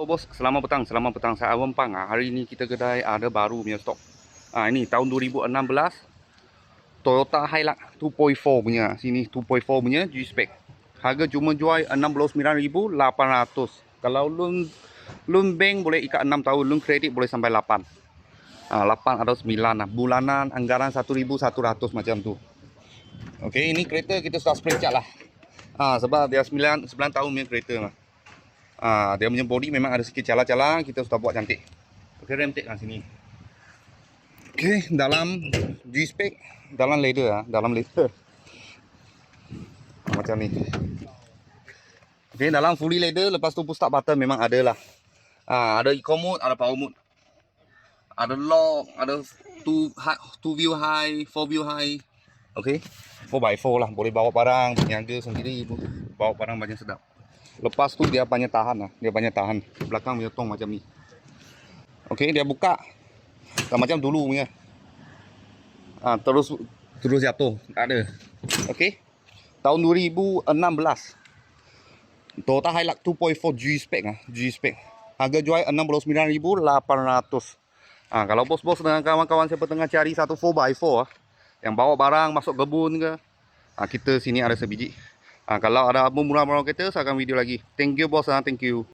Oh bos, selamat petang, saya Awam Pang. Hari ini kita kedai ada baru punya stok. Ini tahun 2016 Toyota Hilux 2.4 punya. Sini 2.4 punya G-Spec. Harga cuma jual 69.800. Kalau loan bank boleh ikat 6 tahun, loan kredit boleh sampai 8. 8 atau 9 lah. Bulanan anggaran 1.100 macam tu. Okey, ini kereta kita sudah spray cat lah. Sebab dia 9 tahun punya kereta lah. Dia punya body memang ada sikit cala-cala, kita sudah buat cantik. Okey, rem tek kat sini. Okey, dalam G-Spec, dalam leather dalam leather. Macam ni. Okey, dalam fully leather, lepas tu push start button memang ada lah. Ada eco mode, ada power mode. Ada lock, ada two view high, 4 view high. Okey, 4x4 lah, boleh bawa barang, niaga sendiri, bawa barang banyak sedap. Lepas tu dia banyak tahan lah, belakang punya tong macam ni. Okey, dia buka tak macam dulu punya. Terus jatuh, tak ada. Okey, tahun 2016 Toyota Hilux 2.4 G-Spec. Harga jual 69.800. Kalau bos-bos dengan kawan-kawan siapa tengah cari satu 4x4 yang bawa barang masuk kebun ke, kita sini ada sebiji. Kalau ada apa murah-murah kereta, saya akan video lagi. Thank you bos, thank you.